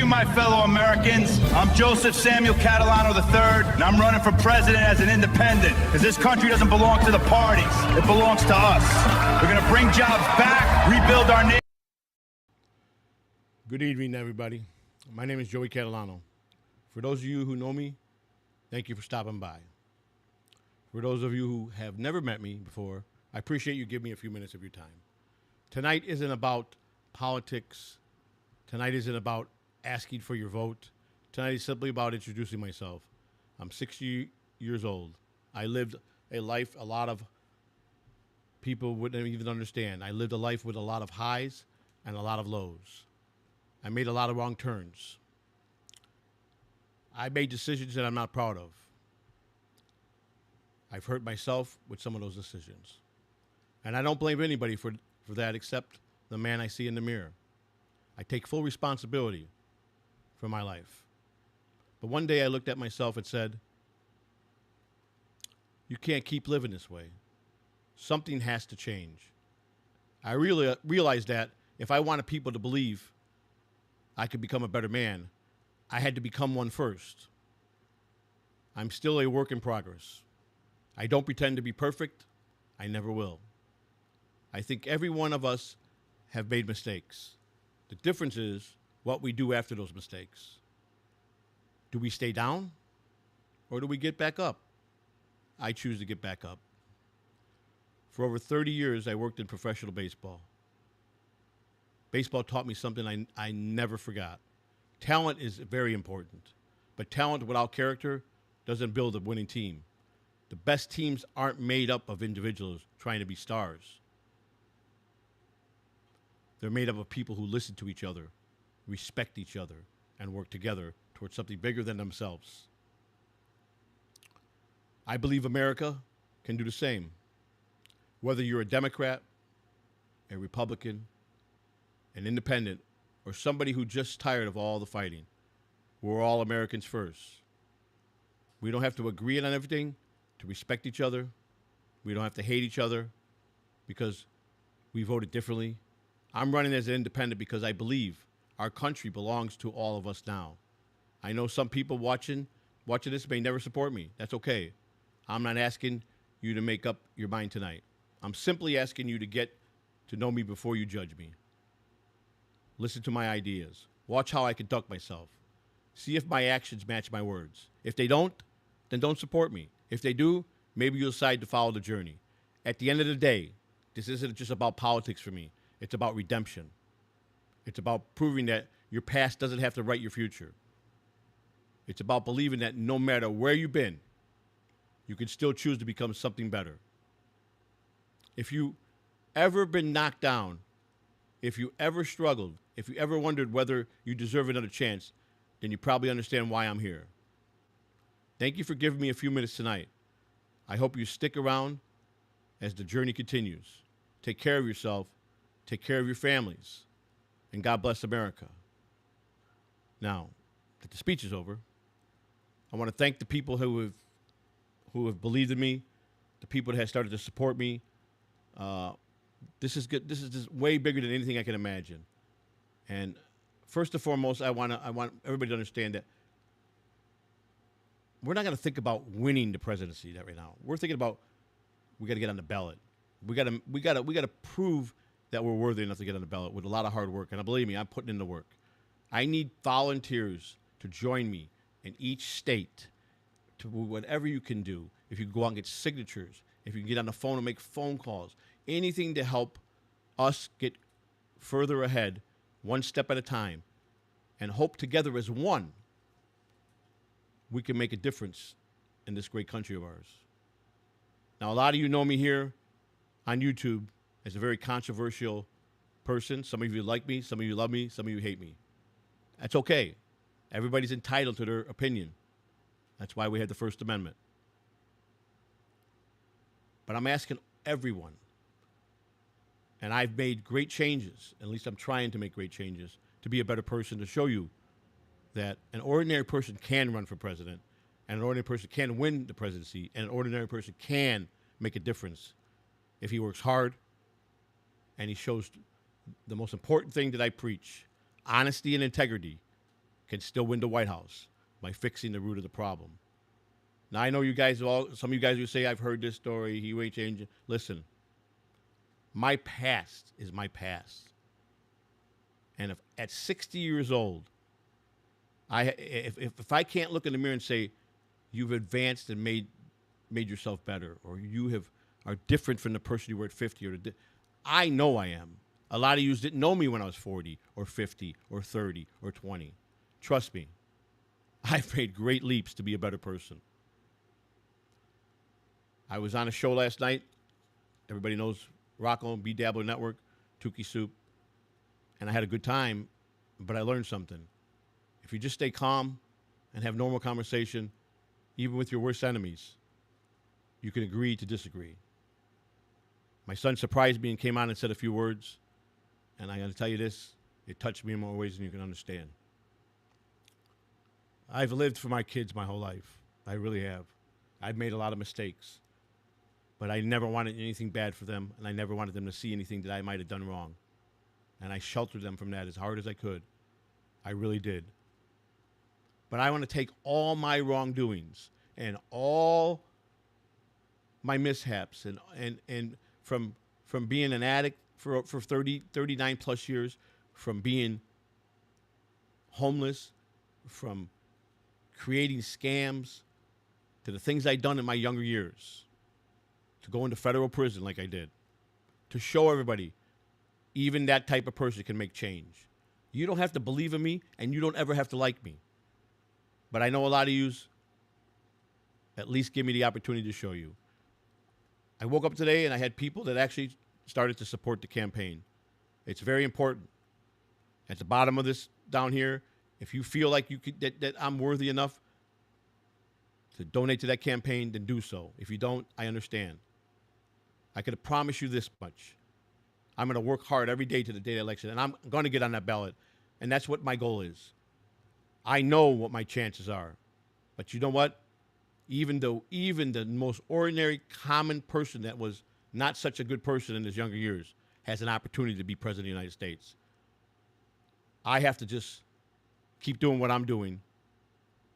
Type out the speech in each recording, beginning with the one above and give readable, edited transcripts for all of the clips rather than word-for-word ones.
my fellow Americans. I'm Joseph Samuel Catalano III, and I'm running for president as an independent, because this country doesn't belong to the parties. It belongs to us. We're going to bring jobs back, rebuild our nation. Good evening, everybody. My name is Joey Catalano. For those of you who know me, thank you for stopping by. For those of you who have never met me before, I appreciate you giving me a few minutes of your time. Tonight isn't about politics. Tonight isn't about asking for your vote. Tonight is simply about introducing myself. I'm 60 years old. I lived a life a lot of people wouldn't even understand. I lived a life with a lot of highs and a lot of lows. I made a lot of wrong turns. I made decisions that I'm not proud of. I've hurt myself with some of those decisions. And I don't blame anybody for that except the man I see in the mirror. I take full responsibility for my life. But one day I looked at myself and said, you can't keep living this way. Something has to change. I really realized that if I wanted people to believe I could become a better man, I had to become one first. I'm still a work in progress. I don't pretend to be perfect. I never will. I think every one of us have made mistakes. The difference is what we do after those mistakes. Do we stay down or do we get back up? I choose to get back up. For over 30 years, I worked in professional baseball. Baseball taught me something I never forgot. Talent is very important, but talent without character doesn't build a winning team. The best teams aren't made up of individuals trying to be stars. They're made up of people who listen to each other, respect each other, and work together towards something bigger than themselves. I believe America can do the same. Whether you're a Democrat, a Republican, an independent, or somebody who's just tired of all the fighting, we're all Americans first. We don't have to agree on everything to respect each other. We don't have to hate each other because we voted differently. I'm running as an independent because I believe our country belongs to all of us now. I know some people watching this may never support me. That's okay. I'm not asking you to make up your mind tonight. I'm simply asking you to get to know me before you judge me. Listen to my ideas. Watch how I conduct myself. See if my actions match my words. If they don't, then don't support me. If they do, maybe you'll decide to follow the journey. At the end of the day, this isn't just about politics for me. It's about redemption. It's about proving that your past doesn't have to write your future. It's about believing that no matter where you've been, you can still choose to become something better. If you ever been knocked down, if you ever struggled, if you ever wondered whether you deserve another chance, then you probably understand why I'm here. Thank you for giving me a few minutes tonight. I hope you stick around as the journey continues. Take care of yourself, take care of your families, and God bless America. Now that the speech is over, I want to thank the people who have believed in me, the people that have started to support me. This is good. This is just way bigger than anything I can imagine. And first and foremost, I want everybody to understand that we're not going to think about winning the presidency right now. We're thinking about we got to get on the ballot. We got to prove that we're worthy enough to get on the ballot with a lot of hard work. And believe me, I'm putting in the work. I need volunteers to join me in each state to whatever you can do. If you can go out and get signatures, if you can get on the phone and make phone calls, anything to help us get further ahead, one step at a time, and hope together as one, we can make a difference in this great country of ours. Now, a lot of you know me here on YouTube as a very controversial person. Some of you like me, some of you love me, some of you hate me. That's okay. Everybody's entitled to their opinion. That's why we have the First Amendment. But I'm asking everyone, and I've made great changes, at least I'm trying to make great changes, to be a better person, to show you that an ordinary person can run for president, and an ordinary person can win the presidency, and an ordinary person can make a difference if he works hard and he shows the most important thing that I preach, honesty and integrity, can still win the White House by fixing the root of the problem. Now, I know you guys some of you guys will say, I've heard this story, he ain't changing. Listen, my past is my past. And if at 60 years old, if I can't look in the mirror and say, you've advanced and made yourself better, or you are different from the person you were at 50, I know I am. A lot of you didn't know me when I was 40 or 50 or 30 or 20. Trust me, I've made great leaps to be a better person. I was on a show last night. Everybody knows Rocco and B. Dabler Network, Tukey Soup. And I had a good time, but I learned something. If you just stay calm and have normal conversation, even with your worst enemies, you can agree to disagree. My son surprised me and came on and said a few words. And I got to tell you this, it touched me in more ways than you can understand. I've lived for my kids my whole life. I really have. I've made a lot of mistakes. But I never wanted anything bad for them, and I never wanted them to see anything that I might have done wrong. And I sheltered them from that as hard as I could. I really did. But I want to take all my wrongdoings and all my mishaps and from being an addict for 39 plus years, from being homeless, from creating scams, to the things I'd done in my younger years, to go into federal prison like I did, to show everybody even that type of person can make change. You don't have to believe in me, and you don't ever have to like me. But I know a lot of yous at least give me the opportunity to show you. I woke up today and I had people that actually started to support the campaign. It's very important. At the bottom of this down here, if you feel like you could, that I'm worthy enough to donate to that campaign, then do so. If you don't, I understand. I can promise you this much. I'm going to work hard every day to the day of the election, and I'm going to get on that ballot. And that's what my goal is. I know what my chances are. But you know what? Even the most ordinary, common person that was not such a good person in his younger years has an opportunity to be president of the United States. I have to just keep doing what I'm doing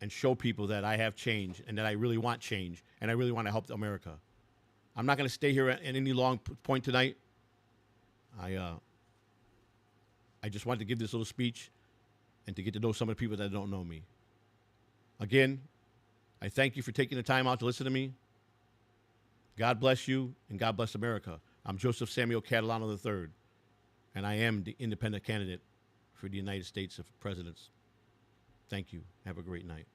and show people that I have change and that I really want change and I really want to help America. I'm not going to stay here at any long point tonight. I just wanted to give this little speech and to get to know some of the people that don't know me. Again, I thank you for taking the time out to listen to me. God bless you, and God bless America. I'm Joseph Samuel Catalano III, and I am the independent candidate for the United States of Presidents. Thank you. Have a great night.